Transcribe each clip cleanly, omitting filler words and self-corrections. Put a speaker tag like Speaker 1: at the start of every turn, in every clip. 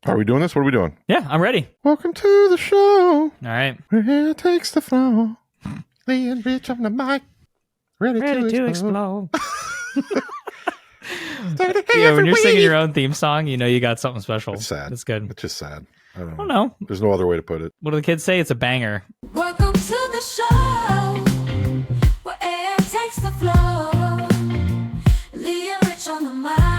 Speaker 1: Are we doing this? What are we doing?
Speaker 2: Yeah, I'm ready.
Speaker 1: Welcome to the show.
Speaker 2: All right.
Speaker 1: Where it takes the flow. Lee and Rich on the mic. Ready to explode.
Speaker 2: Yeah, when you're singing your own theme song, you know you got something special.
Speaker 1: It's sad.
Speaker 2: It's good.
Speaker 1: It's just sad. I don't
Speaker 2: don't know.
Speaker 1: There's no other way to put it.
Speaker 2: What do the kids say? It's a banger.
Speaker 3: Welcome to the show, where air takes the flow. Lee and Rich on the mic.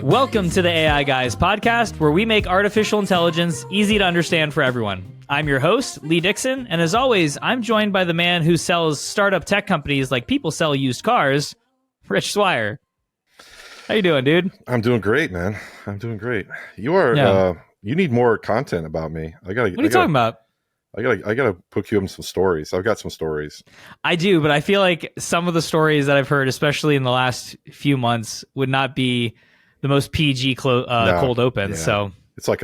Speaker 2: Welcome to the AI Guys podcast, where we make artificial intelligence easy to understand for everyone. I'm your host, Lee Dixon, and as always, I'm joined by the man who sells startup tech companies like people sell used cars, Rich Swire. How you doing, dude?
Speaker 1: I'm doing great, man. I'm doing great. You are. You need more content about me.
Speaker 2: What are you talking about?
Speaker 1: I gotta put you in some stories. I've got some stories.
Speaker 2: I do, but I feel like some of the stories that I've heard, especially in the last few months, would not be the most PG cold open.
Speaker 1: Yeah.
Speaker 2: So
Speaker 1: it's like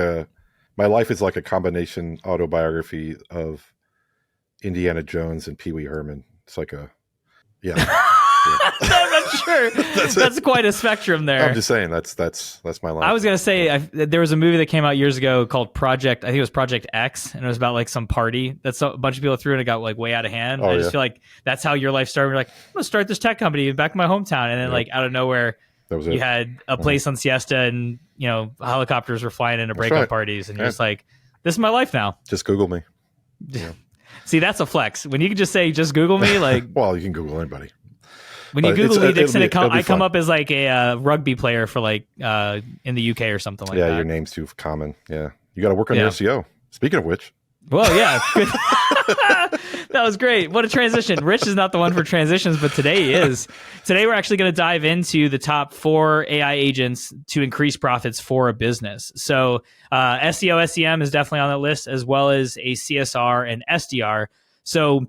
Speaker 1: my life is like a combination autobiography of Indiana Jones and Pee Wee Herman. It's like yeah.
Speaker 2: I'm not sure. That's quite a spectrum there.
Speaker 1: I'm just saying that's my life.
Speaker 2: I was gonna say there was a movie that came out years ago called Project X, and it was about like some party that a bunch of people threw and it got like way out of hand. I just feel like that's how your life started. You're like, I'm gonna start this tech company back in my hometown, and then like out of nowhere, that was it. You had a place on Siesta, and helicopters were flying into breakup parties, and you're just like, this is my life now.
Speaker 1: Just Google me. Yeah.
Speaker 2: See, that's a flex. When you can just say, just Google me, like,
Speaker 1: well, you can Google anybody.
Speaker 2: When you Google Lee Dixon, I come up as like a rugby player for like in the UK or something like that.
Speaker 1: Yeah, your name's too common. Yeah. You got to work on your SEO. Speaking of which.
Speaker 2: Well, yeah. That was great. What a transition. Rich is not the one for transitions, but today is. Today we're actually going to dive into the top 4 AI agents to increase profits for a business. So SEO, SEM is definitely on that list, as well as a CSR and SDR. So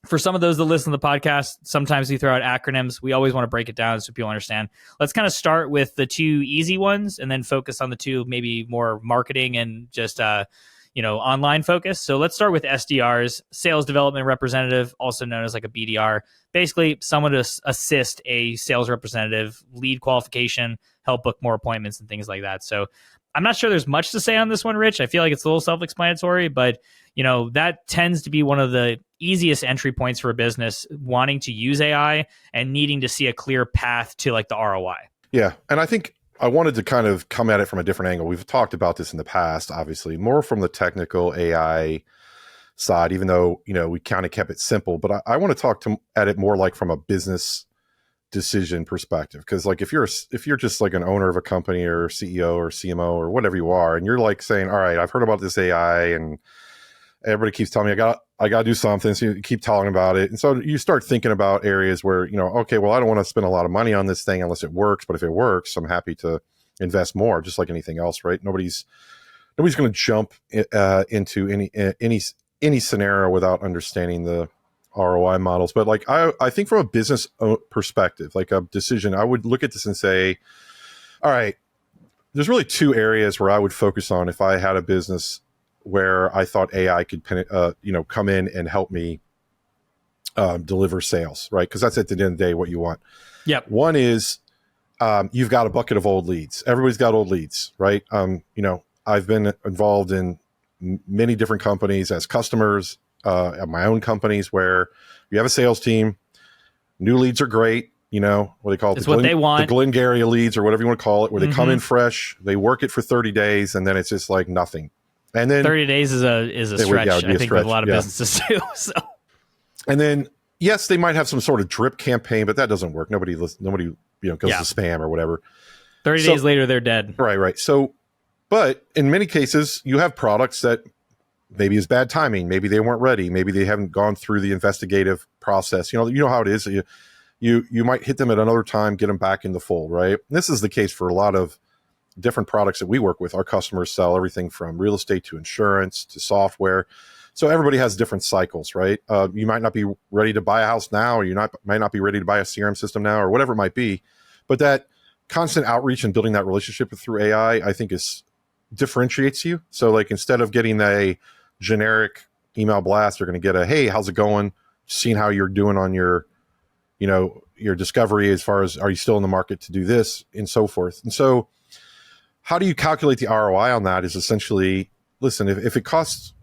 Speaker 2: for some of those that listen to the podcast, sometimes we throw out acronyms. We always want to break it down so people understand. Let's kind of start with the 2 easy ones and then focus on the 2 maybe more marketing and just online focus. So let's start with SDRs, sales development representative, also known as like a BDR. Basically, someone to assist a sales representative, lead qualification, help book more appointments and things like that. So I'm not sure there's much to say on this one, Rich. I feel like it's a little self-explanatory, but that tends to be one of the easiest entry points for a business wanting to use AI and needing to see a clear path to like the ROI.
Speaker 1: Yeah. And I think I wanted to kind of come at it from a different angle. We've talked about this in the past, obviously, more from the technical AI side, even though, we kind of kept it simple. But I want to talk at it more like from a business decision perspective. Because like if you're just like an owner of a company or CEO or CMO or whatever you are, and you're like saying, all right, I've heard about this AI and everybody keeps telling me I got to do something. So you keep talking about it. And so you start thinking about areas where, okay, well, I don't want to spend a lot of money on this thing unless it works. But if it works, I'm happy to invest more, just like anything else, right? Nobody's going to jump into any scenario without understanding the ROI models. But like, I think from a business perspective, like a decision, I would look at this and say, all right, there's really 2 areas where I would focus on if I had a business where I thought AI could, come in and help me deliver sales, right? Because that's at the end of the day what you want.
Speaker 2: Yep.
Speaker 1: One is you've got a bucket of old leads. Everybody's got old leads, right? I've been involved in many different companies as customers at my own companies where you have a sales team. New leads are great. What they call it,
Speaker 2: it's what they want.
Speaker 1: The Glengarry leads or whatever you want to call it, where they come in fresh, they work it for 30 days, and then it's just like nothing. And then
Speaker 2: 30 days is a stretch. I think with a lot of businesses too. So,
Speaker 1: and then yes, they might have some sort of drip campaign, but that doesn't work. Nobody goes to spam or whatever.
Speaker 2: 30 days later, they're dead.
Speaker 1: Right. So, but in many cases, you have products that maybe is bad timing. Maybe they weren't ready. Maybe they haven't gone through the investigative process. You know how it is. You might hit them at another time, get them back in the fold. Right. And this is the case for a lot of different products that we work with. Our customers sell everything from real estate to insurance to software. So everybody has different cycles, right? You might not be ready to buy a house now, or might not be ready to buy a CRM system now, or whatever it might be. But that constant outreach and building that relationship through AI, I think differentiates you. So like instead of getting a generic email blast, you're going to get a, hey, how's it going? Seeing how you're doing on your discovery as far as, are you still in the market to do this and so forth. And so how do you calculate the ROI on that is essentially, listen, if it costs,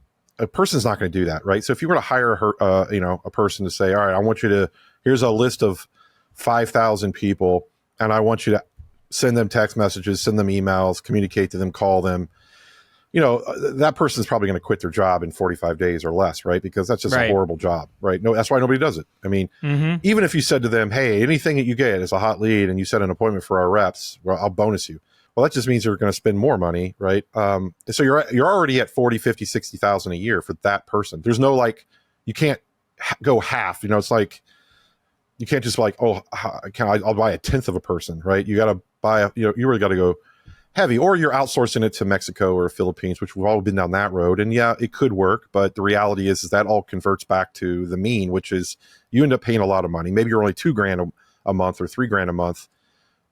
Speaker 1: a person's not going to do that, right? So if you were to hire a person to say, all right, I want you to, here's a list of 5,000 people, and I want you to send them text messages, send them emails, communicate to them, call them, that person's probably going to quit their job in 45 days or less, right? Because that's just a horrible job, right? No, that's why nobody does it. I mean, even if you said to them, hey, anything that you get is a hot lead and you set an appointment for our reps, well, I'll bonus you. Well, that just means you're going to spend more money, right? So you're already at 40, 50, 60,000 a year for that person. There's no you can't go half, it's like, you can't just I'll buy a tenth of a person, right? You got to buy, you really got to go heavy, or you're outsourcing it to Mexico or Philippines, which we've all been down that road. And yeah, it could work, but the reality is that all converts back to the mean, which is you end up paying a lot of money. Maybe you're only $2,000 a month or $3,000 a month,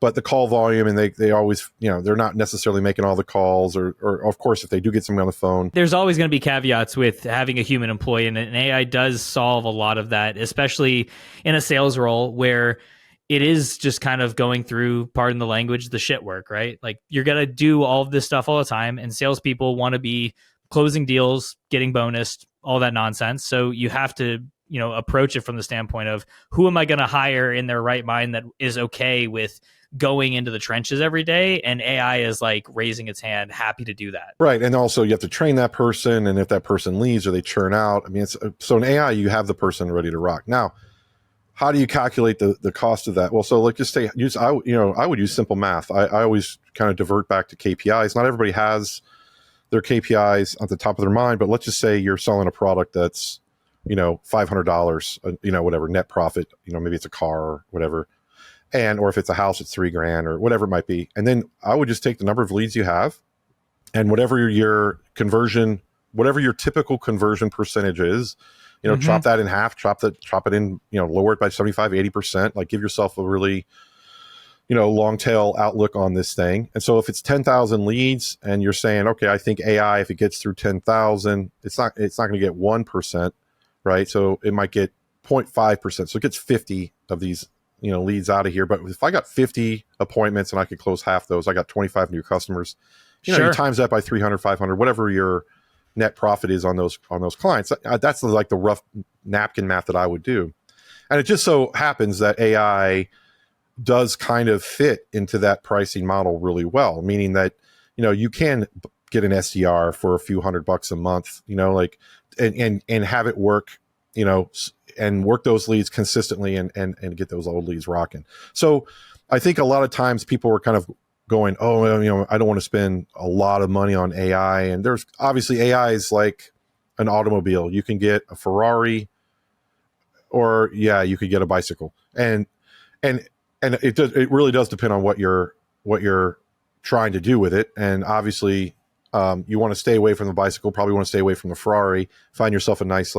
Speaker 1: but the call volume, and they always, they're not necessarily making all the calls, or of course, if they do get somebody on the phone.
Speaker 2: There's always going to be caveats with having a human employee, and an AI does solve a lot of that, especially in a sales role where it is just kind of going through, pardon the language, the shit work, right? Like you're going to do all of this stuff all the time, and salespeople want to be closing deals, getting bonused, all that nonsense. So you have to, approach it from the standpoint of who am I going to hire in their right mind that is okay with going into the trenches every day, and AI is like raising its hand, happy to do that.
Speaker 1: Right. And also you have to train that person, and if that person leaves or they churn out, I mean, so in AI, you have the person ready to rock. Now, how do you calculate the cost of that? Well, so like just say, I would use simple math. I always kind of divert back to KPIs. Not everybody has their KPIs at the top of their mind, but let's just say you're selling a product that's, $500, whatever net profit, maybe it's a car or whatever. Or if it's a house, it's $3,000 or whatever it might be. And then I would just take the number of leads you have, and whatever your typical conversion percentage is, chop that in half, chop it in, lower it by 75, 80%, like give yourself a really, long tail outlook on this thing. And so if it's 10,000 leads and you're saying, okay, I think AI, if it gets through 10,000, it's not going to get 1%, right? So it might get 0.5%. So it gets 50 of these, leads out of here. But if I got 50 appointments and I could close half those, I got 25 new customers. You times that by 300, 500, whatever your net profit is on those clients. That's like the rough napkin math that I would do. And it just so happens that AI does kind of fit into that pricing model really well, meaning that, you can get an SDR for a few $100 a month, and have it work, and work those leads consistently and get those old leads rocking. So I think a lot of times people were kind of going, oh, I don't want to spend a lot of money on AI. And there's obviously AI is like an automobile. You can get a Ferrari, or you could get a bicycle. And it really does depend on what you're trying to do with it. And obviously you want to stay away from the bicycle, probably want to stay away from the Ferrari, find yourself a nice,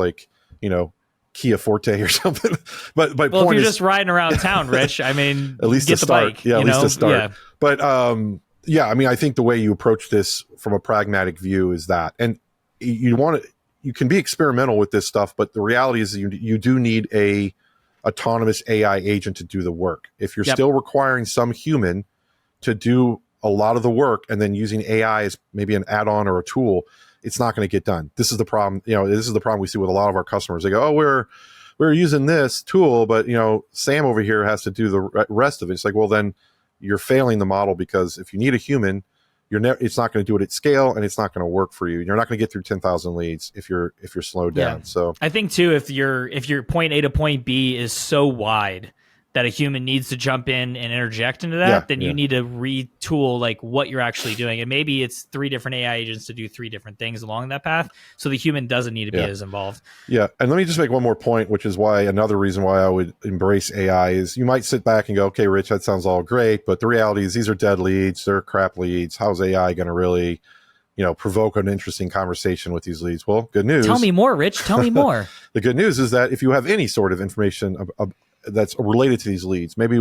Speaker 1: Kia Forte or something. But
Speaker 2: if you're just riding around town, Rich, I mean,
Speaker 1: at least
Speaker 2: get
Speaker 1: to
Speaker 2: the
Speaker 1: start.
Speaker 2: bike.
Speaker 1: Yeah, at least to start.
Speaker 2: Yeah.
Speaker 1: But I mean, I think the way you approach this from a pragmatic view is that, and you can be experimental with this stuff, but the reality is you do need a autonomous AI agent to do the work. If you're still requiring some human to do a lot of the work and then using AI as maybe an add-on or a tool, it's not going to get done. This is the problem. This is the problem we see with a lot of our customers. They go, oh, we're using this tool, but Sam over here has to do the rest of it. It's like, well, then you're failing the model, because if you need a human, it's not going to do it at scale, and it's not going to work for you. You're not going to get through 10,000 leads if you're slowed down. So
Speaker 2: I think too, if your point A to point B is so wide that a human needs to jump in and interject into that, then you need to retool like what you're actually doing. And maybe it's 3 different AI agents to do 3 different things along that path. So the human doesn't need to be as involved. Yeah.
Speaker 1: And let me just make one more point, which is another reason why I would embrace AI is you might sit back and go, okay, Rich, that sounds all great. But the reality is these are dead leads. They're crap leads. How's AI going to really, provoke an interesting conversation with these leads? Well, good news.
Speaker 2: Tell me more, Rich. Tell me more.
Speaker 1: The good news is that if you have any sort of information that's related to these leads, maybe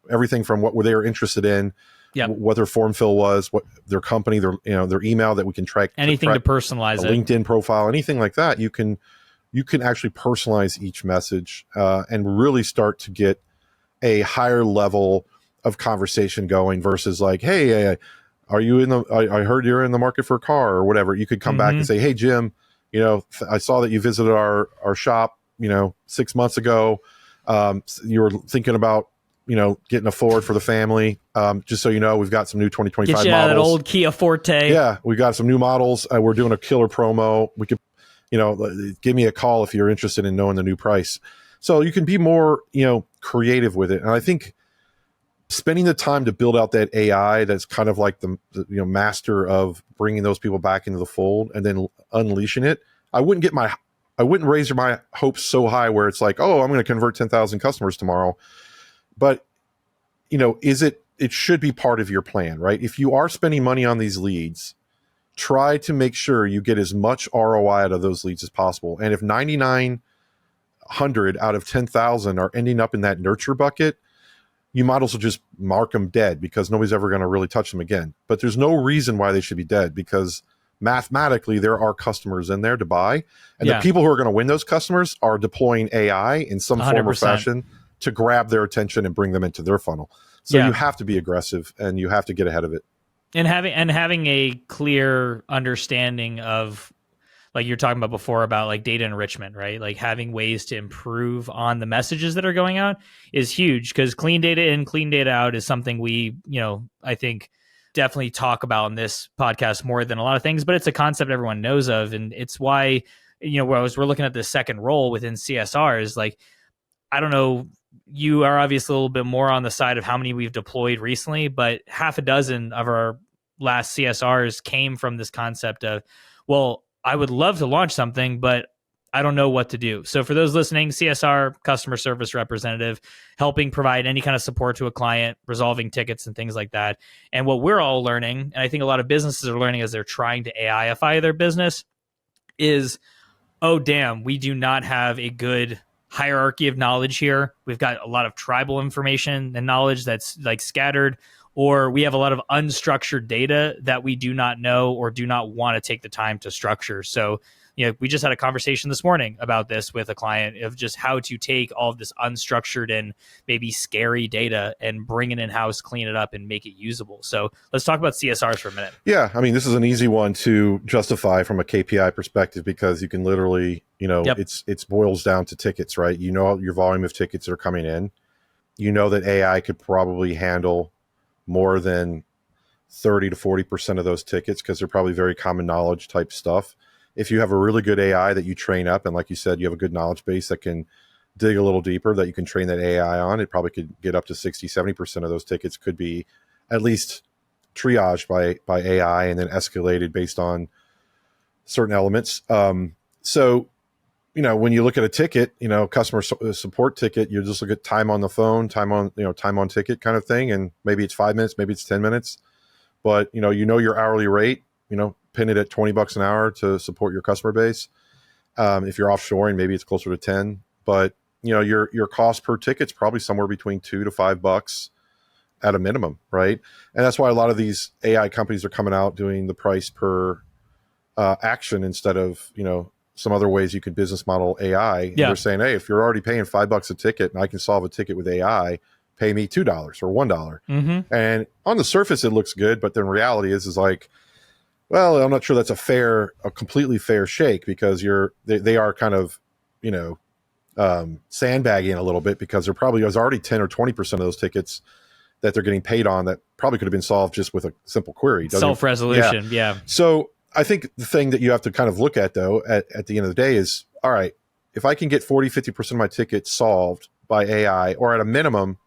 Speaker 1: everything from what they were interested in, what their form fill was, what their company, their email that we can track,
Speaker 2: anything to personalize it,
Speaker 1: LinkedIn profile, anything like that. You can actually personalize each message and really start to get a higher level of conversation going versus like, hey, Are you in the, I heard you're in the market for a car or whatever. You could come back and say, hey, Jim, I saw that you visited our shop, 6 months ago. You were thinking about, getting a Ford for the family. Just so you know, we've got some new 2025
Speaker 2: Get you
Speaker 1: models.
Speaker 2: out of that old Kia Forte.
Speaker 1: Yeah, we got some new models. We're doing a killer promo. We could, give me a call if you're interested in knowing the new price. So you can be more, creative with it. And I think spending the time to build out that AI that's kind of like the master of bringing those people back into the fold and then unleashing it. I wouldn't raise my hopes so high where it's like, oh, I'm going to convert 10,000 customers tomorrow. But, it should be part of your plan, right? If you are spending money on these leads, try to make sure you get as much ROI out of those leads as possible. And if 9,900 out of 10,000 are ending up in that nurture bucket, you might also just mark them dead because nobody's ever going to really touch them again. But there's no reason why they should be dead because mathematically there are customers in there to buy. And the people who are going to win those customers are deploying AI in some 100%. Form or fashion to grab their attention and bring them into their funnel. So you have to be aggressive and you have to get ahead of it.
Speaker 2: And having a clear understanding of, like you're talking about before, about like data enrichment, right? Like having ways to improve on the messages that are going out is huge, because clean data in, clean data out is something we, I think definitely talk about in this podcast more than a lot of things, but it's a concept everyone knows of. And it's why, as we're looking at the second role within CSRs, like, I don't know, you are obviously a little bit more on the side of how many we've deployed recently, but half a dozen of our last CSRs came from this concept of, well, I would love to launch something, but I don't know what to do. So for those listening, CSR, customer service representative, helping provide any kind of support to a client, resolving tickets and things like that. And what we're all learning, and I think a lot of businesses are learning as they're trying to AIify their business, is, oh, damn, we do not have a good hierarchy of knowledge here. We've got a lot of tribal information and knowledge that's like scattered, or we have a lot of unstructured data that we do not know or do not want to take the time to structure. So, we just had a conversation this morning about this with a client of just how to take all of this unstructured and maybe scary data and bring it in-house, clean it up, and make it usable. So let's talk about CSRs for a minute.
Speaker 1: Yeah, I mean, this is an easy one to justify from a KPI perspective because you can literally, it's boils down to tickets, right? Your volume of tickets that are coming in. That AI could probably handle more than 30 to 40% of those tickets because they're probably very common knowledge type stuff. If you have a really good AI that you train up, and like you said, you have a good knowledge base that can dig a little deeper, that you can train that AI on, it probably could get up to 60, 70% of those tickets could be at least triaged by AI and then escalated based on certain elements. So, when you look at a ticket, customer support ticket, you just look at time on the phone, time on ticket kind of thing. And maybe it's 5 minutes, maybe it's 10 minutes, but your hourly rate, pin it at $20 an hour to support your customer base. If you're offshoring, maybe it's closer to 10, but your cost per ticket's probably somewhere between $2 to $5 at a minimum. Right. And that's why a lot of these AI companies are coming out doing the price per action instead of, some other ways you could business model AI. Yeah. They're saying, hey, if you're already paying $5 a ticket and I can solve a ticket with AI, pay me $2 or $1. Mm-hmm. And on the surface, it looks good. But then reality is like, well, I'm not sure that's a completely fair shake because they are kind of, sandbagging a little bit because there probably was already 10 or 20% of those tickets that they're getting paid on that probably could have been solved just with a simple query.
Speaker 2: Self-resolution. Yeah.
Speaker 1: So I think the thing that you have to kind of look at though, at the end of the day is, all right, if I can get 40, 50% of my tickets solved by AI, or at a minimum,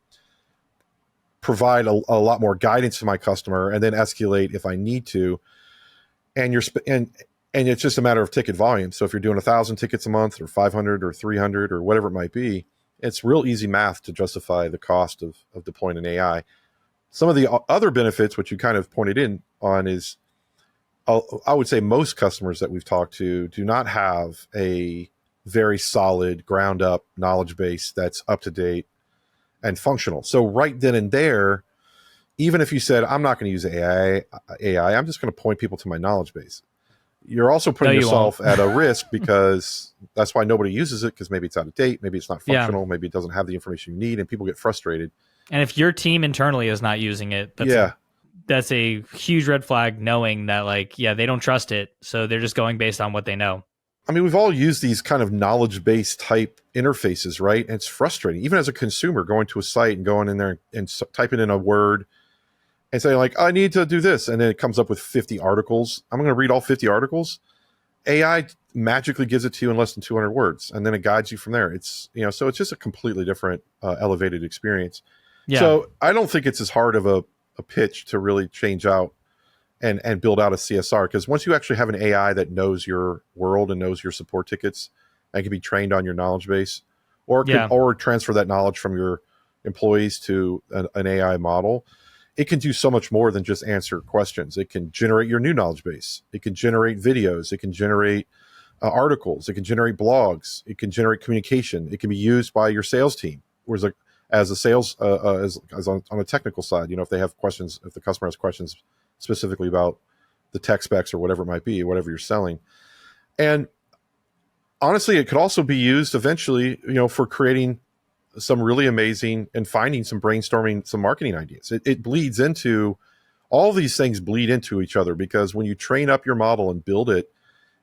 Speaker 1: provide a lot more guidance to my customer and then escalate if I need to. And and it's just a matter of ticket volume. So if you're doing 1,000 tickets a month or 500 or 300 or whatever it might be, it's real easy math to justify the cost of deploying an AI. Some of the other benefits, which you kind of pointed in on, is I would say most customers that we've talked to do not have a very solid ground up knowledge base that's up to date and functional. So right then and there, even if you said, I'm not going to use AI, I'm just going to point people to my knowledge base. You're also putting yourself at a risk because that's why nobody uses it, because maybe it's out of date, maybe it's not functional, maybe it doesn't have the information you need, and people get frustrated.
Speaker 2: And if your team internally is not using it, that's a huge red flag, knowing that like, yeah, they don't trust it. So they're just going based on what they know.
Speaker 1: I mean, we've all used these kind of knowledge-based type interfaces, right? And it's frustrating, even as a consumer, going to a site and going in there and typing in a word and saying like, I need to do this. And then it comes up with 50 articles. I'm going to read all 50 articles. AI magically gives it to you in less than 200 words. And then it guides you from there. It's, so it's just a completely different elevated experience. Yeah. So I don't think it's as hard of a pitch to really change out and build out a CSR, because once you actually have an AI that knows your world and knows your support tickets and can be trained on your knowledge base, or or transfer that knowledge from your employees to an AI model, it can do so much more than just answer questions. It can generate your new knowledge base. It can generate videos. It can generate articles. It can generate blogs. It can generate communication. It can be used by your sales team. Whereas as a sales, as on a technical side, if they have questions, if the customer has questions specifically about the tech specs or whatever it might be, whatever you're selling. And honestly, it could also be used eventually, for creating some really amazing and finding some brainstorming, some marketing ideas. It bleeds into, all these things bleed into each other, because when you train up your model and build it,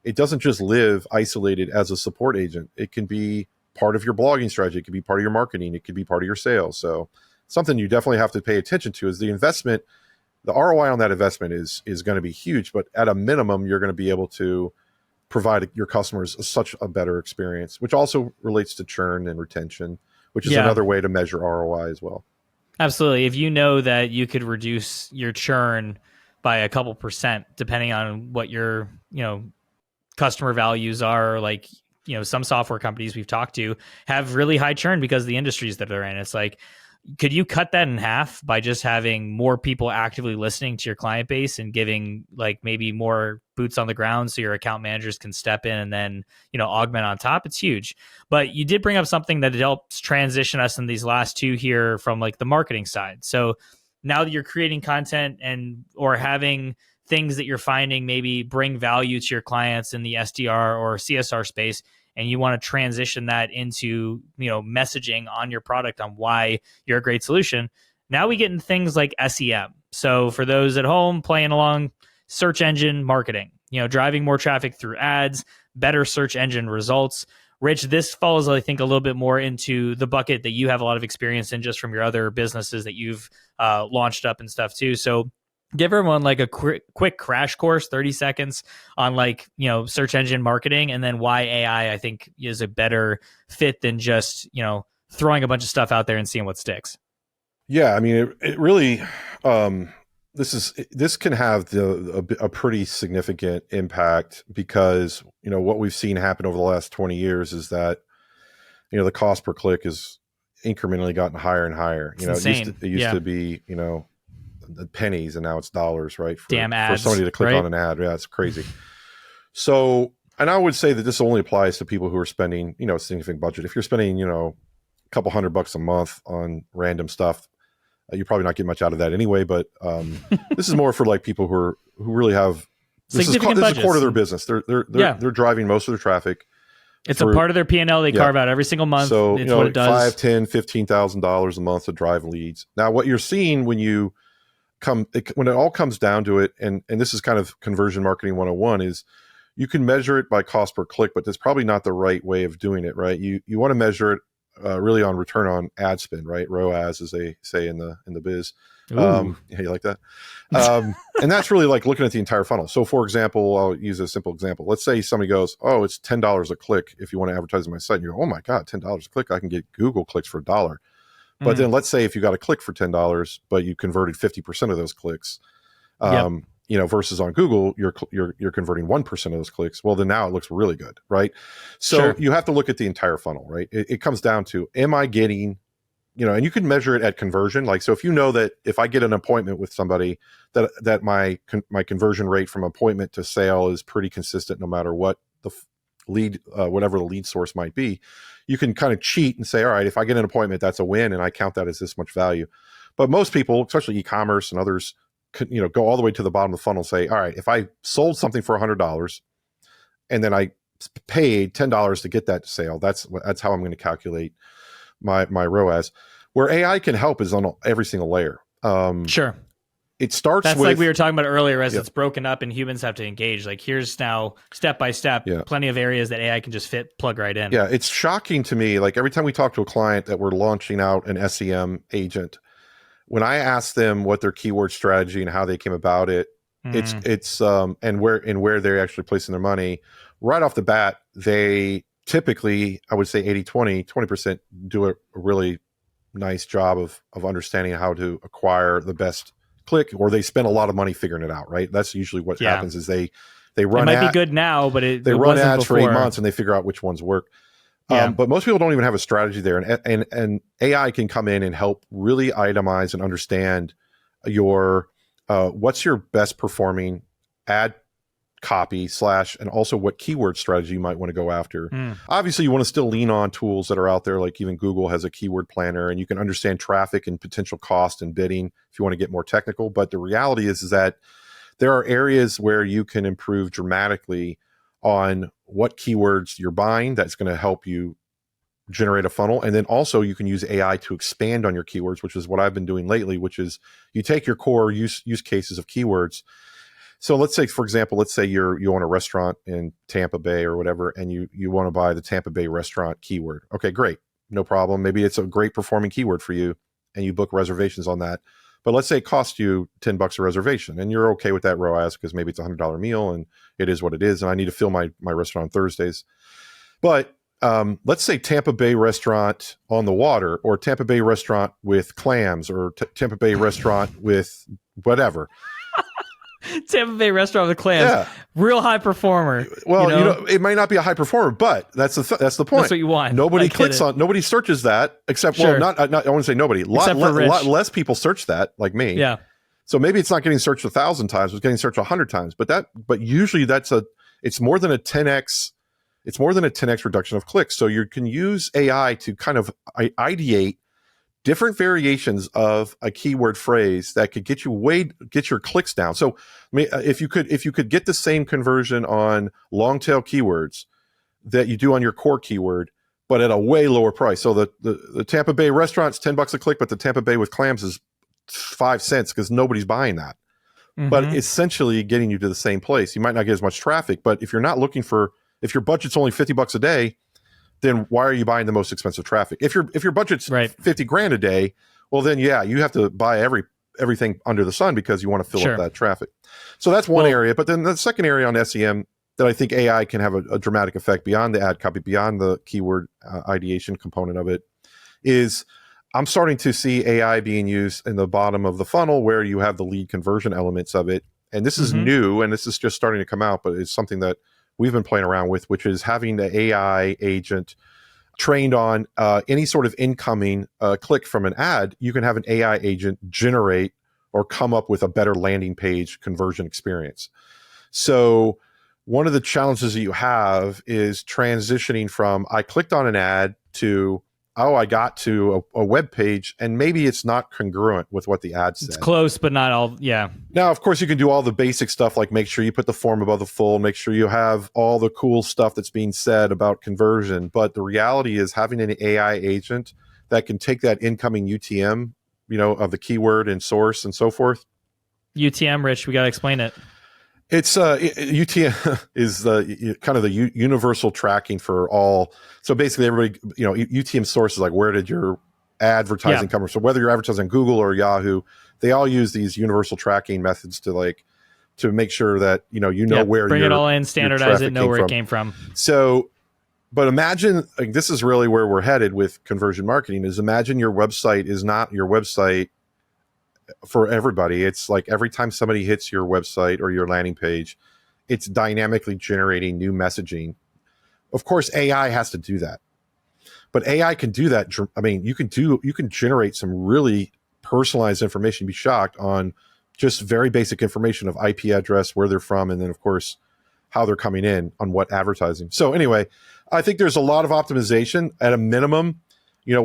Speaker 1: it doesn't just live isolated as a support agent. It can be part of your blogging strategy. It could be part of your marketing. It could be part of your sales. So something you definitely have to pay attention to is the investment. The ROI on that investment is going to be huge, but at a minimum, you're going to be able to provide your customers such a better experience, which also relates to churn and retention, which is another way to measure ROI as well.
Speaker 2: Absolutely. If you know that you could reduce your churn by a couple percent, depending on what your, customer values are, like, some software companies we've talked to have really high churn because of the industries that they're in. It's like, could you cut that in half by just having more people actively listening to your client base and giving like maybe more boots on the ground so your account managers can step in and then, augment on top? It's huge. But you did bring up something that helps transition us in these last two here from like the marketing side. So now that you're creating content or having things that you're finding maybe bring value to your clients in the SDR or CSR space, and you want to transition that into, messaging on your product on why you're a great solution. Now we get into things like SEM. So for those at home playing along, search engine marketing, driving more traffic through ads, better search engine results. Rich, this falls, I think, a little bit more into the bucket that you have a lot of experience in just from your other businesses that you've launched up and stuff too. So give everyone like a quick crash course, 30 seconds on like, search engine marketing, and then why AI, I think, is a better fit than just, throwing a bunch of stuff out there and seeing what sticks.
Speaker 1: Yeah. I mean, it really, this can have a pretty significant impact, because, what we've seen happen over the last 20 years is that, the cost per click has incrementally gotten higher and higher. It used to be, pennies, and now it's dollars, right? For somebody to click on an ad. Yeah, it's crazy. So, and I would say that this only applies to people who are spending, a significant budget. If you're spending, a couple $100 a month on random stuff, you're probably not getting much out of that anyway. But this is more for like people who really have this is a core of their business. They're driving most of their traffic.
Speaker 2: It's a part of their P&L they carve out every single month.
Speaker 1: So
Speaker 2: it's what it does.
Speaker 1: $5,000, $10,000, $15,000 a month to drive leads. Now, what you're seeing when it all comes down to it, and this is kind of conversion marketing 101, is you can measure it by cost per click, but that's probably not the right way of doing it, right? You want to measure it really on return on ad spend, right? ROAS, as they say in the biz. Yeah, you like that? And that's really like looking at the entire funnel. So for example, I'll use a simple example. Let's say somebody goes, oh, it's $10 a click if you want to advertise on my site. And you go, oh my God, $10 a click. I can get Google clicks for $1. But then let's say if you got a click for $10, but you converted 50% of those clicks, versus on Google, you're converting 1% of those clicks. Well, then now it looks really good, right? So you have to look at the entire funnel, right? It comes down to, am I getting, and you can measure it at conversion. Like, so if you know that if I get an appointment with somebody, that my conversion rate from appointment to sale is pretty consistent, no matter what the lead, whatever the lead source might be, you can kind of cheat and say, all right, if I get an appointment, that's a win, and I count that as this much value. But most people, especially e-commerce and others, could, go all the way to the bottom of the funnel and say, all right, if I sold something for $100 and then I paid $10 to get that sale, that's how I'm going to calculate my ROAS. Where AI can help is on every single layer. it starts
Speaker 2: That's
Speaker 1: with,
Speaker 2: like we were talking about earlier, as
Speaker 1: Yeah.
Speaker 2: it's broken up and humans have to engage. Like here's now step by step,
Speaker 1: Yeah.
Speaker 2: plenty of areas that AI can just plug right in.
Speaker 1: yeah, it's shocking to me. Like every time we talk to a client that we're launching out an SEM agent, when I ask them what their keyword strategy and how they came about it, it's and where they're actually placing their money, right off the bat, they typically, I would say 20% do a really nice job of understanding how to acquire the best click, or they spend a lot of money figuring it out, right? That's usually what happens is they run
Speaker 2: it might be good now, but
Speaker 1: they
Speaker 2: it
Speaker 1: run
Speaker 2: wasn't
Speaker 1: ads
Speaker 2: before.
Speaker 1: for 8 months and they figure out which ones work.
Speaker 2: Yeah.
Speaker 1: But most people don't even have a strategy there, and AI can come in and help really itemize and understand your what's your best performing ad copy / and also what keyword strategy you might want to go after. Obviously, you want to still lean on tools that are out there, like even Google has a keyword planner, and you can understand traffic and potential cost and bidding if you want to get more technical. But the reality is that there are areas where you can improve dramatically on what keywords you're buying. That's going to help you generate a funnel. And then also you can use AI to expand on your keywords, which is what I've been doing lately, which is you take your core use cases of keywords. So let's say, for example, let's say you own a restaurant in Tampa Bay or whatever, and you want to buy the Tampa Bay restaurant keyword. Okay, great. No problem. Maybe it's a great performing keyword for you and you book reservations on that. But let's say it costs you $10 a reservation and you're okay with that ROAS because maybe it's a $100 meal and it is what it is. And I need to fill my restaurant on Thursdays. But let's say Tampa Bay restaurant on the water, or Tampa Bay restaurant with clams, or Tampa Bay restaurant with whatever.
Speaker 2: Tampa Bay restaurant with clams,
Speaker 1: Yeah.
Speaker 2: real high performer.
Speaker 1: Well, it might not be a high performer, but that's the point.
Speaker 2: That's what you want.
Speaker 1: Nobody nobody searches that except,
Speaker 2: Sure.
Speaker 1: well, not I want to say nobody.
Speaker 2: Except for Rich.
Speaker 1: Lot less people search that, like me.
Speaker 2: Yeah.
Speaker 1: So maybe it's not getting searched 1,000 times, it's getting searched 100 times. But usually it's more than a 10x. It's more than a 10x reduction of clicks. So you can use AI to kind of ideate different variations of a keyword phrase that could get your clicks down. So, I mean, if you could get the same conversion on long tail keywords that you do on your core keyword, but at a way lower price. So the Tampa Bay restaurant's $10 a click, but the Tampa Bay with clams is 5 cents because nobody's buying that. But essentially getting you to the same place. You might not get as much traffic, but if you're not looking for, if your budget's only $50 a day, then why are you buying the most expensive traffic? If your budget's $50,000 a day, well then you have to buy everything under the sun because you want to fill up that traffic. So that's one area. But then the second area on SEM that I think AI can have a dramatic effect beyond the ad copy, beyond the keyword ideation component of it, is I'm starting to see AI being used in the bottom of the funnel where you have the lead conversion elements of it. And this is new, and this is just starting to come out, but it's something that we've been playing around with, which is having the AI agent trained on any sort of incoming click from an ad. You can have an AI agent generate or come up with a better landing page conversion experience. So one of the challenges that you have is transitioning from I clicked on an ad to, oh, I got to a web page, and maybe it's not congruent with what the ad said.
Speaker 2: It's close, but not all. Yeah.
Speaker 1: Now, of course, you can do all the basic stuff, like make sure you put the form above the full, make sure you have all the cool stuff that's being said about conversion. But the reality is having an AI agent that can take that incoming UTM, of the keyword and source and so forth.
Speaker 2: UTM, Rich, we got to explain it.
Speaker 1: It's UTM is the kind of the universal tracking for all. So basically, everybody, UTM source is like, where did your advertising come from? So whether you're advertising on Google or Yahoo, they all use these universal tracking methods to make sure that where
Speaker 2: bring it all in, standardize it, know where it came from.
Speaker 1: So, but imagine, like, this is really where we're headed with conversion marketing. Is imagine your website is not your website for everybody. It's like every time somebody hits your website or your landing page, it's dynamically generating new messaging. Of course, AI has to do that, but AI can do that. I mean, you can generate some really personalized information. You'd be shocked on just very basic information of IP address, where they're from, and then of course how they're coming in on what advertising. So anyway, I think there's a lot of optimization at a minimum.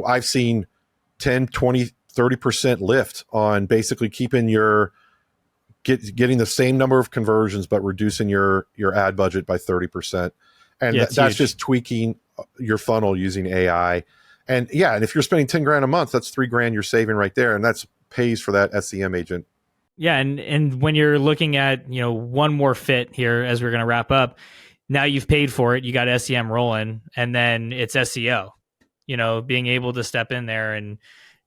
Speaker 1: I've seen 10, 20, 30% lift on basically keeping getting the same number of conversions, but reducing your ad budget by 30%. And that's just tweaking your funnel using AI. And and if you're spending $10,000 a month, that's $3,000 you're saving right there. And that's pays for that SEM agent.
Speaker 2: Yeah, and when you're looking at, one more fit here as we're going to wrap up, now you've paid for it, you got SEM rolling, and then it's SEO. Being able to step in there, and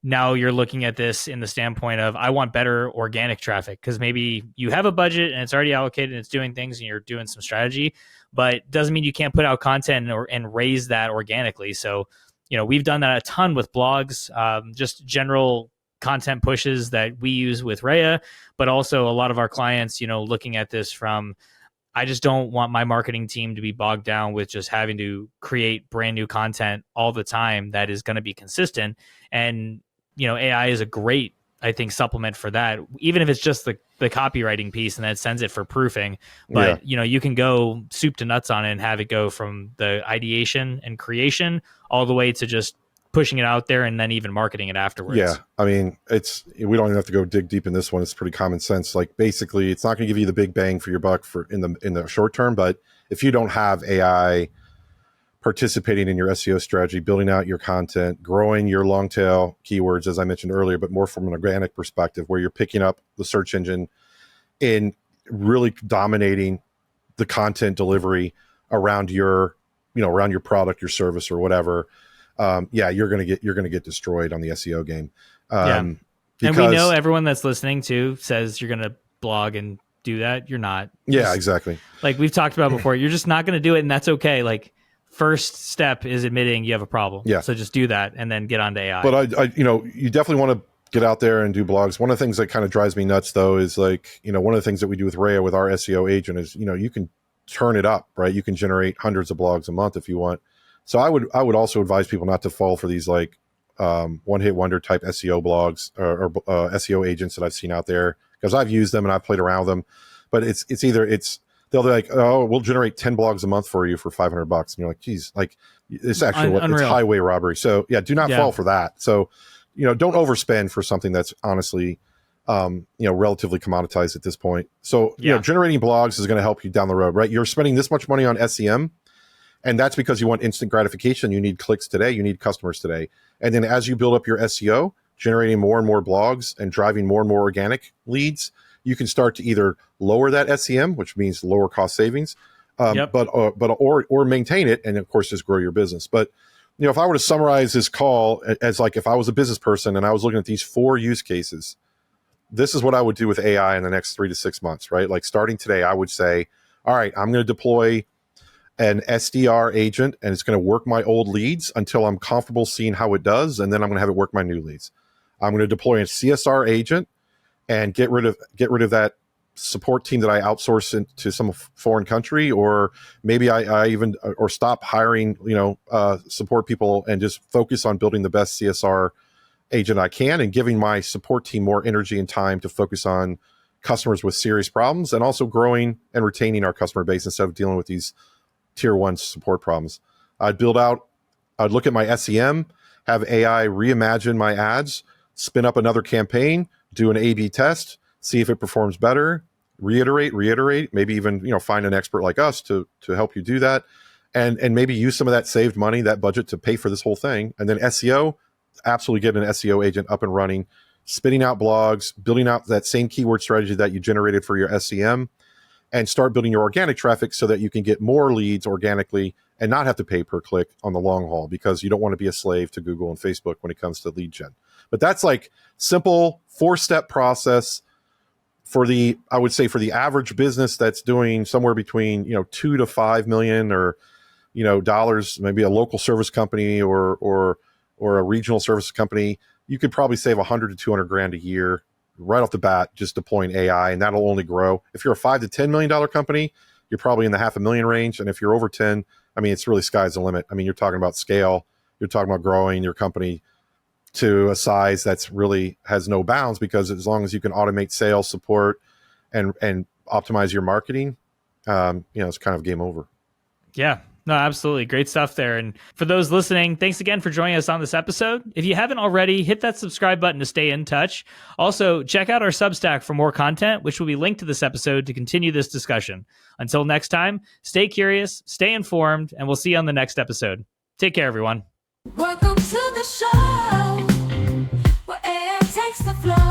Speaker 2: now you're looking at this in the standpoint of, I want better organic traffic, because maybe you have a budget and it's already allocated and it's doing things and you're doing some strategy, but doesn't mean you can't put out content and raise that organically. So, we've done that a ton with blogs, just general content pushes that we use with Rhea, but also a lot of our clients, looking at this from, I just don't want my marketing team to be bogged down with just having to create brand new content all the time that is going to be consistent. And, AI is a great, I think, supplement for that, even if it's just the copywriting piece and that sends it for proofing. But, you can go soup to nuts on it and have it go from the ideation and creation all the way to just pushing it out there and then even marketing it afterwards.
Speaker 1: Yeah. I mean, we don't even have to go dig deep in this one. It's pretty common sense. Like, basically, it's not going to give you the big bang for your buck in the short term, but if you don't have AI participating in your SEO strategy, building out your content, growing your long tail keywords, as I mentioned earlier, but more from an organic perspective, where you're picking up the search engine and really dominating the content delivery around your product, your service, or whatever. You're gonna get destroyed on the SEO game.
Speaker 2: And we know everyone that's listening to says you're gonna blog and do that. You're not.
Speaker 1: Yeah, exactly.
Speaker 2: Like we've talked about before, you're just not gonna do it, and that's okay. Like, first step is admitting you have a problem.
Speaker 1: Yeah.
Speaker 2: So just do that and then get onto AI.
Speaker 1: But I you definitely want to get out there and do blogs. One of the things that kind of drives me nuts, though, is like, one of the things that we do with Rhea, with our SEO agent, is, you can turn it up, right? You can generate hundreds of blogs a month if you want. So I would also advise people not to fall for these like one hit wonder type SEO blogs or SEO agents that I've seen out there, because I've used them and I've played around with them. But they'll be like, oh, we'll generate 10 blogs a month for you for $500, and you're like, geez, like, it's actually it's highway robbery. So yeah, do not fall for that. So don't overspend for something that's honestly relatively commoditized at this point. So generating blogs is going to help you down the road, right? You're spending this much money on SEM, and that's because you want instant gratification. You need clicks today. You need customers today. And then as you build up your SEO, generating more and more blogs and driving more and more organic leads, you can start to either lower that SEM, which means lower cost savings, or maintain it, and of course just grow your business. But if I were to summarize this call as like, if I was a business person and I was looking at these 4 use cases, this is what I would do with AI in the next 3 to 6 months, right? Like, starting today, I would say, all right, I'm going to deploy an SDR agent, and it's going to work my old leads until I'm comfortable seeing how it does, and then I'm going to have it work my new leads. I'm going to deploy a CSR agent and get rid of that support team that I outsource into some foreign country, or maybe I even stop hiring support people and just focus on building the best CSR agent I can, and giving my support team more energy and time to focus on customers with serious problems, and also growing and retaining our customer base instead of dealing with these tier 1 support problems. I'd look at my SEM, have AI reimagine my ads, spin up another campaign, do an A/B test, see if it performs better, reiterate, maybe even find an expert like us to help you do that, and maybe use some of that saved money, that budget, to pay for this whole thing. And then SEO, absolutely get an SEO agent up and running, spitting out blogs, building out that same keyword strategy that you generated for your SEM, and start building your organic traffic so that you can get more leads organically and not have to pay per click on the long haul, because you don't want to be a slave to Google and Facebook when it comes to lead gen. But that's like simple 4-step process for the average business that's doing somewhere between 2 to 5 million or dollars, maybe a local service company or a regional service company. You could probably save 100 to 200 grand a year right off the bat just deploying AI, and that'll only grow. If you're a $5 to $10 million company, you're probably in the $500,000 range, and if you're over 10, I mean, it's really sky's the limit. I mean, you're talking about scale. You're talking about growing your company to a size that's really has no bounds, because as long as you can automate sales, support, and optimize your marketing, it's kind of game over.
Speaker 2: Yeah. No, absolutely. Great stuff there. And for those listening, thanks again for joining us on this episode. If you haven't already, hit that subscribe button to stay in touch. Also, check out our Substack for more content, which will be linked to this episode to continue this discussion. Until next time, stay curious, stay informed, and we'll see you on the next episode. Take care, everyone.
Speaker 3: Welcome to the show, where air takes the flow.